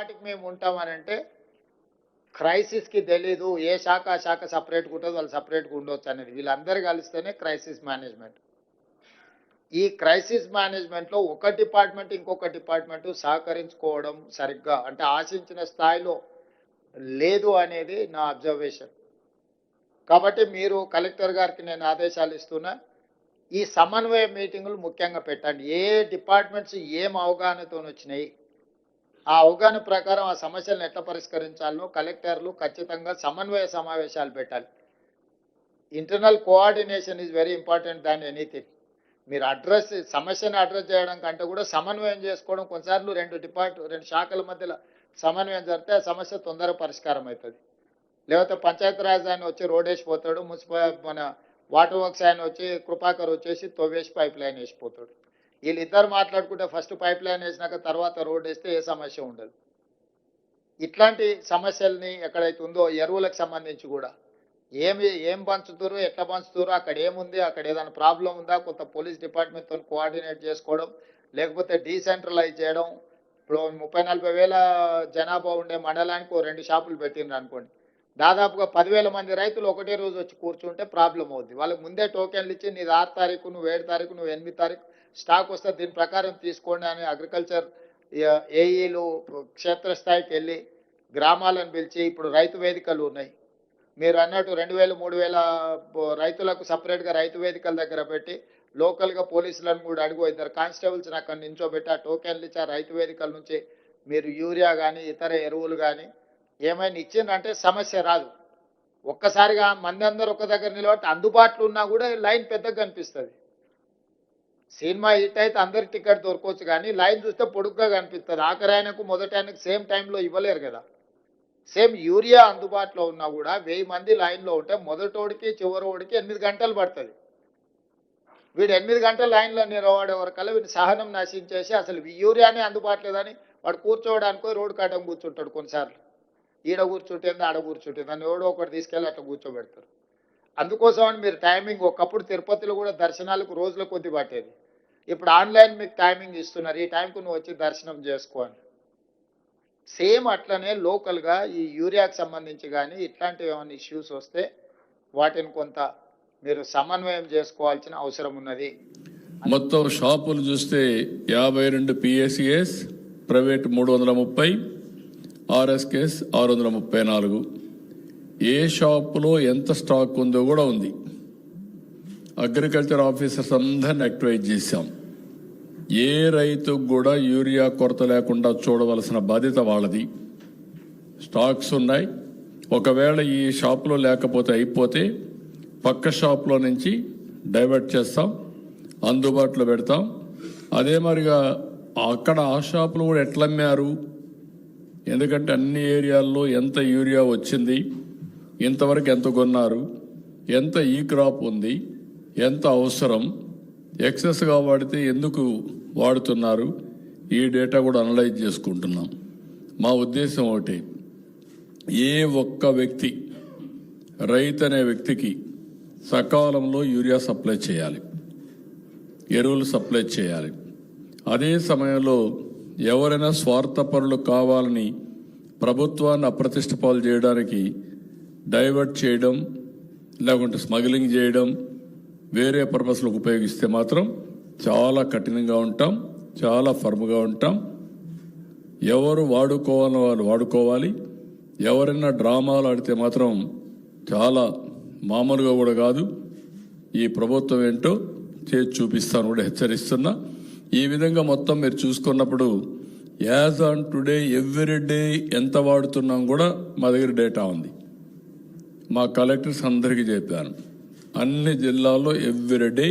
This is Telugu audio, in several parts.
మాటికి మేము ఉంటామని అంటే క్రైసిస్కి తెలీదు, ఏ శాఖ ఆ శాఖ సపరేట్గా ఉంటుంది, వాళ్ళు సపరేట్గా ఉండొచ్చు అనేది. వీళ్ళందరూ కలిస్తేనే క్రైసిస్ మేనేజ్మెంట్. ఈ క్రైసిస్ మేనేజ్మెంట్లో ఒక డిపార్ట్మెంట్ ఇంకొక డిపార్ట్మెంట్ సహకరించుకోవడం సరిగ్గా అంటే ఆశించిన స్థాయిలో లేదు అనేది నా అబ్జర్వేషన్. కాబట్టి మీరు కలెక్టర్ గారికి నేను ఆదేశాలు ఇస్తున్నా, ఈ సమన్వయ మీటింగులు ముఖ్యంగా పెట్టండి. ఏ డిపార్ట్మెంట్స్ ఏం అవగాహనతో వచ్చినాయి, ఆ అవగాహన ప్రకారం ఆ సమస్యలను ఎట్లా పరిష్కరించాలో కలెక్టర్లు ఖచ్చితంగా సమన్వయ సమావేశాలు పెట్టాలి. Internal coordination is very important than anything. మీరు సమస్యను అడ్రస్ చేయడం కంటే కూడా సమన్వయం చేసుకోవడం. కొన్నిసార్లు రెండు శాఖల మధ్యలో సమన్వయం జరిగితే ఆ సమస్య తొందరగా పరిష్కారం అవుతుంది. లేకపోతే పంచాయతీరాజ్ ఆయన వచ్చి రోడ్ వేసిపోతాడు, మన వాటర్ వర్క్స్ ఆయన వచ్చి కృపాకర్ వచ్చేసి తవ్వేసి పైప్ లైన్ వేసిపోతాడు. వీళ్ళిద్దరు మాట్లాడుకుంటే ఫస్ట్ పైప్ లైన్ వేసినాక తర్వాత రోడ్ వేస్తే ఏ సమస్య ఉండదు. ఇట్లాంటి సమస్యల్ని ఎక్కడైతే ఉందో ఎరువులకు సంబంధించి కూడా ఏం పంచుతారు, ఎట్లా పంచుతారు, అక్కడ ఏముంది, అక్కడ ఏదైనా ప్రాబ్లం ఉందా, కొంత పోలీస్ డిపార్ట్మెంట్తో కోఆర్డినేట్ చేసుకోవడం, లేకపోతే డీసెంట్రలైజ్ చేయడం. ఇప్పుడు 30-40 వేల జనాభా ఉండే మండలానికి 2 షాపులు పెట్టిండ్రు అనుకోండి, దాదాపుగా 10,000 మంది రైతులు ఒకటే రోజు వచ్చి కూర్చుంటే ప్రాబ్లం అవుద్ది. వాళ్ళకి ముందే టోకెన్లు ఇచ్చి నీది 6 తారీఖు, నువ్వు 7 తారీఖు, నువ్వు 8 తారీఖు స్టాక్ వస్తే దీని ప్రకారం తీసుకోండి అని అగ్రికల్చర్ ఏఈలు క్షేత్రస్థాయికి వెళ్ళి గ్రామాలను పిలిచి, ఇప్పుడు రైతు వేదికలు ఉన్నాయి, మీరు అన్నట్టు 2,000-3,000 రైతులకు సపరేట్గా రైతు వేదికల దగ్గర పెట్టి లోకల్గా పోలీసులను కూడా అడుగు, 2 కానిస్టేబుల్స్ని అక్కడ నించోబెట్టి ఆ టోకెన్లు ఇచ్చి ఆ రైతు వేదికల నుంచి మీరు యూరియా కానీ ఇతర ఎరువులు కానీ ఏమైనా ఇచ్చిందంటే సమస్య రాదు. ఒక్కసారిగా మంది అందరూ ఒక దగ్గర నిలబట్టి అందుబాటులో ఉన్నా కూడా లైన్ పెద్దగా కనిపిస్తుంది. సినిమా హిట్ అయితే అందరికి టికెట్ దొరకవచ్చు, కానీ లైన్ చూస్తే పొడుగ్గా కనిపిస్తుంది. ఆఖరి ఆయనకు మొదటి ఆయనకు సేమ్ టైంలో ఇవ్వలేరు కదా. సేమ్ యూరియా అందుబాటులో ఉన్నా కూడా 1000 మంది లైన్లో ఉంటే మొదటోడికి చివరోడికి 8 గంటలు పడుతుంది. వీడు 8 గంటల లైన్లో నిలబడే వరకల్లా వీడు సహనం నశించేసి అసలు యూరియానే అందుబాటులో లేదని వాడు కూర్చోవడానికి రోడ్డు కట్టం కూర్చుంటాడు. కొన్నిసార్లు ఈడ కూర్చుంటుంది, ఆడ కూర్చుంటుంది అని ఎవడో ఒకటి తీసుకెళ్ళి అట్లా కూర్చోబెడతారు. అందుకోసమని మీరు టైమింగ్, ఒకప్పుడు తిరుపతిలో కూడా దర్శనాలకు రోజుల కొద్ది పట్టేది, ఇప్పుడు ఆన్లైన్ మీకు టైమింగ్ ఇస్తున్నారు, ఈ టైంకు నువ్వు వచ్చి దర్శనం చేసుకో అని. సేమ్ అట్లనే లోకల్గా ఈ యూరియాకి సంబంధించి కానీ ఇట్లాంటివి ఏమైనా ఇష్యూస్ వస్తే వాటిని కొంత మీరు సమన్వయం చేసుకోవాల్సిన అవసరం ఉన్నది. మొత్తం షాపులు చూస్తే 52 పిఎస్సిఎస్, ప్రైవేట్ 330, ఆర్ఎస్కేస్ 634. ఏ షాపులో ఎంత స్టాక్ ఉందో కూడా ఉంది. అగ్రికల్చర్ ఆఫీసర్స్ అందరిని యాక్టివేట్ చేశాం. ఏ రైతుకు కూడా యూరియా కొరత లేకుండా చూడవలసిన బాధ్యత వాళ్ళది. స్టాక్స్ ఉన్నాయి, ఒకవేళ ఈ షాపులో లేకపోతే అయిపోతే పక్క షాప్లో నుంచి డైవర్ట్ చేస్తాం, అందుబాటులో పెడతాం. అదే మరిగా అక్కడ ఆ షాపులు కూడా ఎట్లా అమ్మారు, ఎందుకంటే అన్ని ఏరియాల్లో ఎంత యూరియా వచ్చింది, ఇంతవరకు ఎంత కొన్నారు, ఎంత ఈ క్రాప్ ఉంది, ఎంత అవసరం, ఎక్సెస్గా వాడితే ఎందుకు వాడుతున్నారు, ఈ డేటా కూడా అనలైజ్ చేసుకుంటున్నాం. మా ఉద్దేశం ఒకటి, ఏ ఒక్క వ్యక్తి, రైతు అనే వ్యక్తికి సకాలంలో యూరియా సప్లై చేయాలి, ఎరువులు సప్లై చేయాలి. అదే సమయంలో ఎవరైనా స్వార్థపరులు కావాలని ప్రభుత్వాన్ని అప్రతిష్ట పాలు చేయడానికి డైవర్ట్ చేయడం, లేకుంటే స్మగ్లింగ్ చేయడం, వేరే పర్పస్లకు ఉపయోగిస్తే మాత్రం చాలా కఠినంగా ఉంటాం, చాలా ఫర్మ్గా ఉంటాం. ఎవరు వాడుకోవాలని వాళ్ళు వాడుకోవాలి. ఎవరైనా డ్రామాలు ఆడితే మాత్రం చాలా మామూలుగా కూడా కాదు, ఈ ప్రభుత్వం ఏంటో చేసి చూపిస్తాను కూడా హెచ్చరిస్తున్నా. ఈ విధంగా మొత్తం మీరు చూసుకున్నప్పుడు as on today every day ఎంత వాడుతున్నాం కూడా మా దగ్గర డేటా ఉంది. మా కలెక్టర్స్ అందరికీ చెప్పాను, అన్ని జిల్లాల్లో ఎవ్రీ డే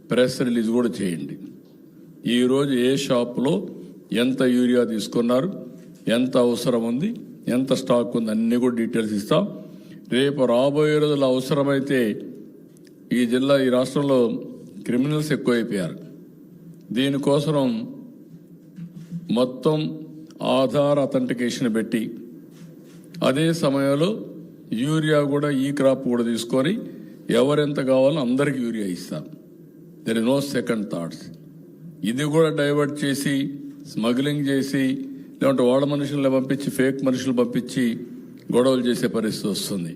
ప్రెస్ రిలీజ్ కూడా చేయండి. ఈరోజు ఏ షాపులో ఎంత యూరియా తీసుకున్నారు, ఎంత అవసరం ఉంది, ఎంత స్టాక్ ఉంది, అన్నీ కూడా డీటెయిల్స్ ఇస్తాం. రేపు రాబోయే రోజులు అవసరమైతే ఈ రాష్ట్రంలో క్రిమినల్స్ ఎక్కువైపోయారు. దీనికోసం మొత్తం ఆధార్ అథెంటికేషన్ పెట్టి అదే సమయంలో యూరియా కూడా ఈ క్రాప్ కూడా తీసుకొని ఎవరెంత కావాలో అందరికి యూరియా ఇస్తాం. There is no second thoughts. ఇది కూడా డైవర్ట్ చేసి స్మగ్లింగ్ చేసి లేదంటే వాళ్ళ మనుషుల్ని పంపించి ఫేక్ మనుషులు పంపించి గొడవలు చేసే పరిస్థితి వస్తుంది.